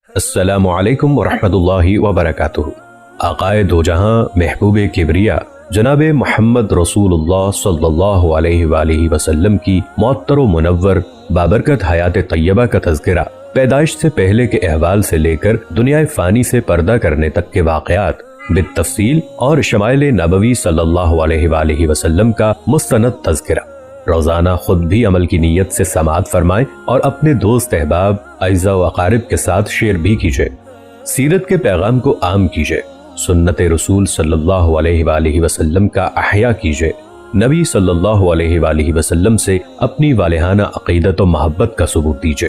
السلام علیکم ورحمۃ اللہ وبرکاتہ۔ آقائے دو جہاں محبوب کبریا جناب محمد رسول اللہ صلی اللہ علیہ وآلہ وسلم کی معطر و منور بابرکت حیات طیبہ کا تذکرہ پیدائش سے پہلے کے احوال سے لے کر دنیا فانی سے پردہ کرنے تک کے واقعات بالتفصیل اور شمائل نبوی صلی اللہ علیہ وآلہ وسلم کا مستند تذکرہ روزانہ خود بھی عمل کی نیت سے سماعت فرمائیں اور اپنے دوست احباب اعزاء و اقارب کے ساتھ شیئر بھی کیجئے۔ سیرت کے پیغام کو عام کیجئے، سنت رسول صلی اللہ علیہ وآلہ وسلم کا احیاء کیجئے، نبی صلی اللہ علیہ وآلہ وسلم سے اپنی والہانہ عقیدت و محبت کا ثبوت دیجئے۔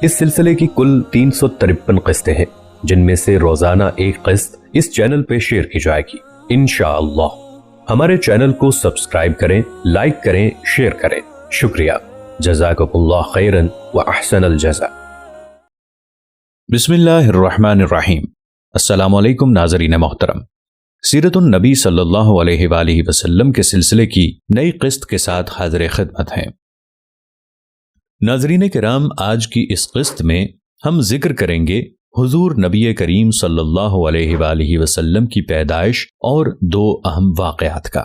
اس سلسلے کی کل 353 قسطیں ہیں، جن میں سے روزانہ ایک قسط اس چینل پہ شیئر کی جائے گی انشاءاللہ۔ ہمارے چینل کو سبسکرائب کریں، لائک کریں، شیئر کریں۔ شکریہ۔ جزاکم اللہ خیرن و احسن الجزا۔ بسم اللہ الرحمن الرحیم۔ السلام علیکم ناظرین محترم، سیرت النبی صلی اللہ علیہ وآلہ وسلم کے سلسلے کی نئی قسط کے ساتھ حاضر خدمت ہیں۔ ناظرین کرام، آج کی اس قسط میں ہم ذکر کریں گے حضور نبی کریم صلی اللہ علیہ وآلہ وسلم کی پیدائش اور دو اہم واقعات کا۔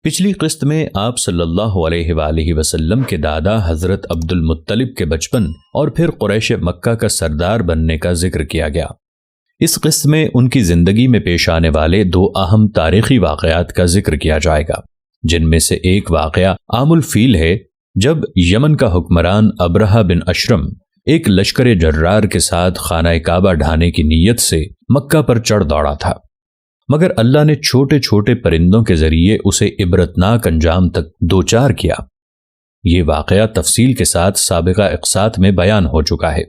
پچھلی قسط میں آپ صلی اللہ علیہ وآلہ وسلم کے دادا حضرت عبد المطلب کے بچپن اور پھر قریش مکہ کا سردار بننے کا ذکر کیا گیا۔ اس قسط میں ان کی زندگی میں پیش آنے والے دو اہم تاریخی واقعات کا ذکر کیا جائے گا، جن میں سے ایک واقعہ عام الفیل ہے، جب یمن کا حکمران ابرہہ بن اشرم ایک لشکر جرار کے ساتھ خانہ کعبہ ڈھانے کی نیت سے مکہ پر چڑھ دوڑا تھا، مگر اللہ نے چھوٹے چھوٹے پرندوں کے ذریعے اسے عبرتناک انجام تک دوچار کیا۔ یہ واقعہ تفصیل کے ساتھ سابقہ اقساط میں بیان ہو چکا ہے۔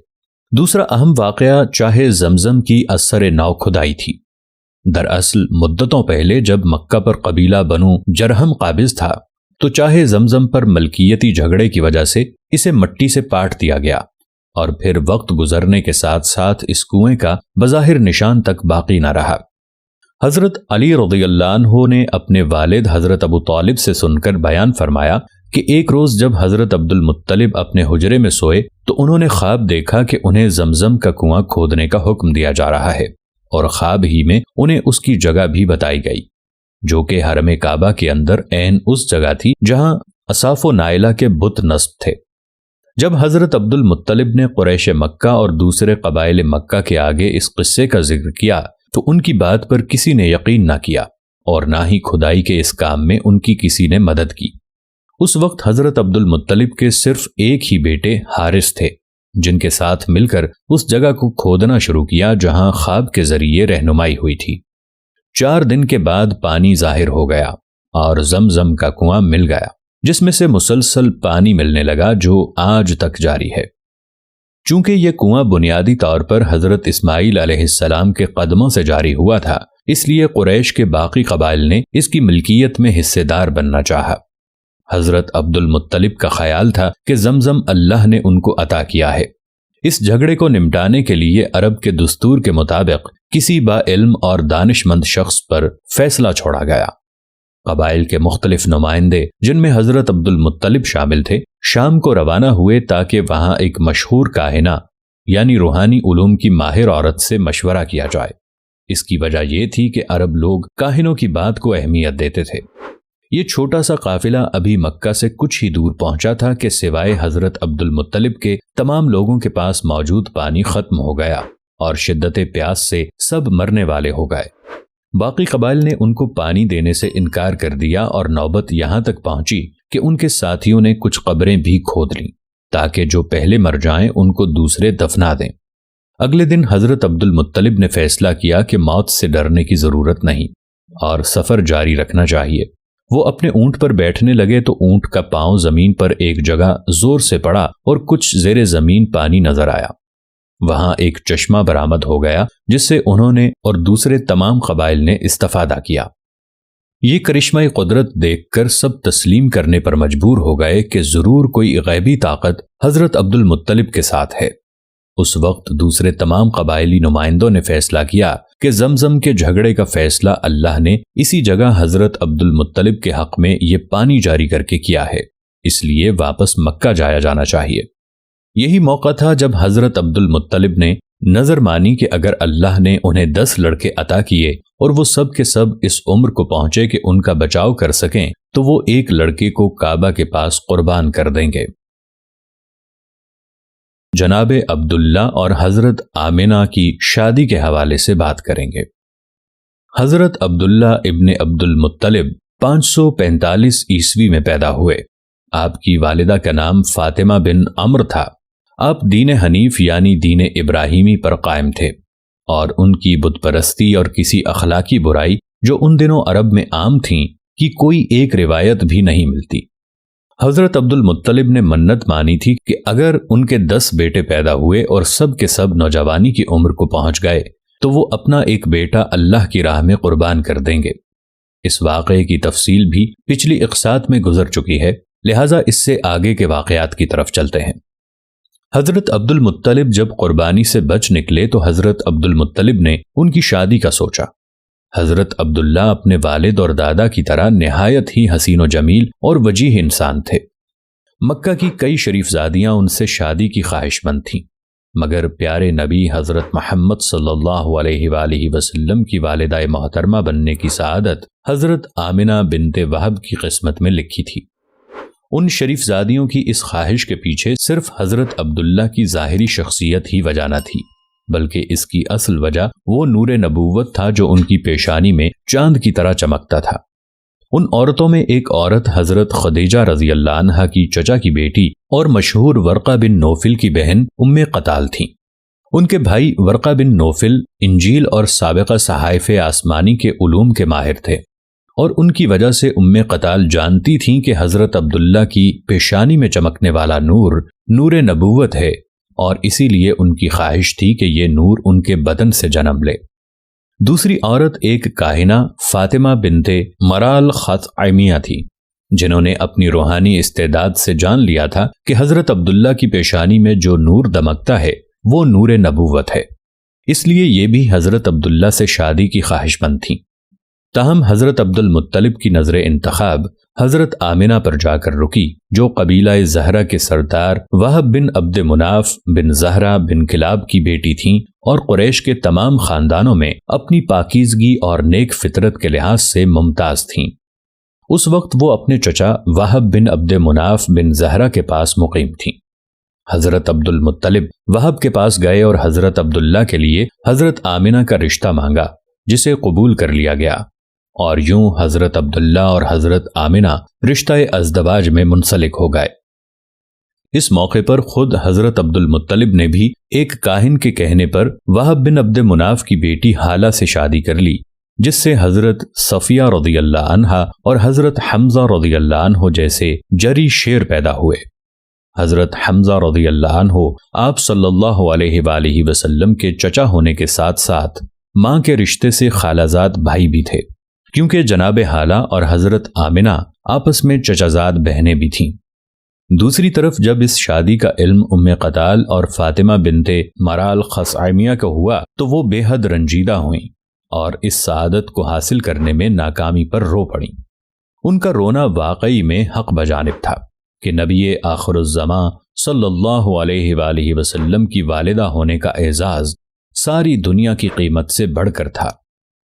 دوسرا اہم واقعہ چاہے زمزم کی اثر نو کھدائی تھی۔ دراصل مدتوں پہلے جب مکہ پر قبیلہ بنو جرہم قابض تھا تو چاہے زمزم پر ملکیتی جھگڑے کی وجہ سے اسے مٹی سے پاٹ دیا گیا، اور پھر وقت گزرنے کے ساتھ ساتھ اس کنویں کا بظاہر نشان تک باقی نہ رہا۔ حضرت علی رضی اللہ عنہ نے اپنے والد حضرت ابو طالب سے سن کر بیان فرمایا کہ ایک روز جب حضرت عبد المطلب اپنے حجرے میں سوئے تو انہوں نے خواب دیکھا کہ انہیں زمزم کا کنواں کھودنے کا حکم دیا جا رہا ہے، اور خواب ہی میں انہیں اس کی جگہ بھی بتائی گئی، جو کہ حرم کعبہ کے اندر عین اس جگہ تھی جہاں اصاف و نائلہ کے بت نصب تھے۔ جب حضرت عبد المطلب نے قریش مکہ اور دوسرے قبائل مکہ کے آگے اس قصے کا ذکر کیا تو ان کی بات پر کسی نے یقین نہ کیا، اور نہ ہی کھدائی کے اس کام میں ان کی کسی نے مدد کی۔ اس وقت حضرت عبد المطلب کے صرف ایک ہی بیٹے حارث تھے، جن کے ساتھ مل کر اس جگہ کو کھودنا شروع کیا جہاں خواب کے ذریعے رہنمائی ہوئی تھی۔ 4 دن کے بعد پانی ظاہر ہو گیا اور زمزم کا کنواں مل گیا، جس میں سے مسلسل پانی ملنے لگا جو آج تک جاری ہے۔ چونکہ یہ کنواں بنیادی طور پر حضرت اسماعیل علیہ السلام کے قدموں سے جاری ہوا تھا، اس لیے قریش کے باقی قبائل نے اس کی ملکیت میں حصے دار بننا چاہا۔ حضرت عبد المطلب کا خیال تھا کہ زمزم اللہ نے ان کو عطا کیا ہے۔ اس جھگڑے کو نمٹانے کے لیے عرب کے دستور کے مطابق کسی با علم اور دانش مند شخص پر فیصلہ چھوڑا گیا۔ قبائل کے مختلف نمائندے، جن میں حضرت عبد المطلب شامل تھے، شام کو روانہ ہوئے تاکہ وہاں ایک مشہور کاہنہ یعنی روحانی علوم کی ماہر عورت سے مشورہ کیا جائے۔ اس کی وجہ یہ تھی کہ عرب لوگ کاہنوں کی بات کو اہمیت دیتے تھے۔ یہ چھوٹا سا قافلہ ابھی مکہ سے کچھ ہی دور پہنچا تھا کہ سوائے حضرت عبد المطلب کے تمام لوگوں کے پاس موجود پانی ختم ہو گیا اور شدت پیاس سے سب مرنے والے ہو گئے۔ باقی قبائل نے ان کو پانی دینے سے انکار کر دیا اور نوبت یہاں تک پہنچی کہ ان کے ساتھیوں نے کچھ قبریں بھی کھود لیں تاکہ جو پہلے مر جائیں ان کو دوسرے دفنا دیں۔ اگلے دن حضرت عبد المطلب نے فیصلہ کیا کہ موت سے ڈرنے کی ضرورت نہیں اور سفر جاری رکھنا چاہیے۔ وہ اپنے اونٹ پر بیٹھنے لگے تو اونٹ کا پاؤں زمین پر ایک جگہ زور سے پڑا اور کچھ زیر زمین پانی نظر آیا۔ وہاں ایک چشمہ برآمد ہو گیا جس سے انہوں نے اور دوسرے تمام قبائل نے استفادہ کیا۔ یہ کرشمہ قدرت دیکھ کر سب تسلیم کرنے پر مجبور ہو گئے کہ ضرور کوئی غیبی طاقت حضرت عبد المطلب کے ساتھ ہے۔ اس وقت دوسرے تمام قبائلی نمائندوں نے فیصلہ کیا کہ زمزم کے جھگڑے کا فیصلہ اللہ نے اسی جگہ حضرت عبد المطلب کے حق میں یہ پانی جاری کر کے کیا ہے، اس لیے واپس مکہ جایا جانا چاہیے۔ یہی موقع تھا جب حضرت عبد المطلب نے نظر مانی کہ اگر اللہ نے انہیں 10 لڑکے عطا کیے اور وہ سب کے سب اس عمر کو پہنچے کہ ان کا بچاؤ کر سکیں تو وہ ایک لڑکے کو کعبہ کے پاس قربان کر دیں گے۔ جناب عبداللہ اور حضرت آمنہ کی شادی کے حوالے سے بات کریں گے۔ حضرت عبداللہ ابن عبد المطلب 545 عیسوی میں پیدا ہوئے۔ آپ کی والدہ کا نام فاطمہ بن عمر تھا۔ آپ دین حنیف یعنی دین ابراہیمی پر قائم تھے، اور ان کی بت پرستی اور کسی اخلاقی برائی جو ان دنوں عرب میں عام تھیں کی کوئی ایک روایت بھی نہیں ملتی۔ حضرت عبد المطلب نے منت مانی تھی کہ اگر ان کے 10 بیٹے پیدا ہوئے اور سب کے سب نوجوانی کی عمر کو پہنچ گئے تو وہ اپنا ایک بیٹا اللہ کی راہ میں قربان کر دیں گے۔ اس واقعے کی تفصیل بھی پچھلی اقساط میں گزر چکی ہے، لہٰذا اس سے آگے کے واقعات کی طرف چلتے ہیں۔ حضرت عبد المطلب جب قربانی سے بچ نکلے تو حضرت عبد المطلب نے ان کی شادی کا سوچا۔ حضرت عبداللہ اپنے والد اور دادا کی طرح نہایت ہی حسین و جمیل اور وجیح انسان تھے۔ مکہ کی کئی شریف زادیاں ان سے شادی کی خواہش مند تھیں، مگر پیارے نبی حضرت محمد صلی اللہ علیہ وآلہ وسلم کی والدہ محترمہ بننے کی سعادت حضرت آمنہ بنت وہب کی قسمت میں لکھی تھی۔ ان شریف زادیوں کی اس خواہش کے پیچھے صرف حضرت عبداللہ کی ظاہری شخصیت ہی وجہ نہ تھی، بلکہ اس کی اصل وجہ وہ نور نبوت تھا جو ان کی پیشانی میں چاند کی طرح چمکتا تھا۔ ان عورتوں میں ایک عورت حضرت خدیجہ رضی اللہ عنہا کی چچا کی بیٹی اور مشہور ورقہ بن نوفل کی بہن ام قتال تھیں۔ ان کے بھائی ورقہ بن نوفل انجیل اور سابقہ صحائف آسمانی کے علوم کے ماہر تھے، اور ان کی وجہ سے ام قتال جانتی تھیں کہ حضرت عبداللہ کی پیشانی میں چمکنے والا نور نور نبوت ہے، اور اسی لیے ان کی خواہش تھی کہ یہ نور ان کے بدن سے جنم لے۔ دوسری عورت ایک کاہنہ فاطمہ بنت مرال خطعمیہ تھی، جنہوں نے اپنی روحانی استعداد سے جان لیا تھا کہ حضرت عبداللہ کی پیشانی میں جو نور دمکتا ہے وہ نور نبوت ہے، اس لیے یہ بھی حضرت عبداللہ سے شادی کی خواہش مند تھیں۔ تاہم حضرت عبد المطلب کی نظر انتخاب حضرت آمنہ پر جا کر رکی، جو قبیلہ زہرہ کے سردار وہب بن عبد مناف بن زہرہ بن کلاب کی بیٹی تھیں اور قریش کے تمام خاندانوں میں اپنی پاکیزگی اور نیک فطرت کے لحاظ سے ممتاز تھیں۔ اس وقت وہ اپنے چچا وہب بن عبد مناف بن زہرہ کے پاس مقیم تھیں۔ حضرت عبد المطلب وہب کے پاس گئے اور حضرت عبداللہ کے لیے حضرت آمنہ کا رشتہ مانگا، جسے قبول کر لیا گیا، اور یوں حضرت عبداللہ اور حضرت آمنہ رشتہ ازدواج میں منسلک ہو گئے۔ اس موقع پر خود حضرت عبد المطلب نے بھی ایک کاہن کے کہنے پر وہب بن عبد مناف کی بیٹی حالہ سے شادی کر لی، جس سے حضرت صفیہ رضی اللہ عنہا اور حضرت حمزہ رضی اللہ عنہ جیسے جری شیر پیدا ہوئے۔ حضرت حمزہ رضی اللہ عنہ آپ صلی اللہ علیہ وآلہ وسلم کے چچا ہونے کے ساتھ ساتھ ماں کے رشتے سے خالہ زاد بھائی بھی تھے، کیونکہ جناب حالہ اور حضرت آمنہ آپس میں چچا زاد بہنیں بھی تھیں۔ دوسری طرف جب اس شادی کا علم ام قتال اور فاطمہ بنت مرال خثعمیہ کو ہوا تو وہ بے حد رنجیدہ ہوئیں اور اس سعادت کو حاصل کرنے میں ناکامی پر رو پڑیں۔ ان کا رونا واقعی میں حق بجانب تھا کہ نبی آخر الزماں صلی اللہ علیہ وآلہ وسلم کی والدہ ہونے کا اعزاز ساری دنیا کی قیمت سے بڑھ کر تھا،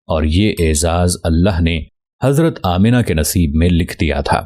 اور یہ اعزاز اللہ نے حضرت آمنہ کے نصیب میں لکھ دیا تھا۔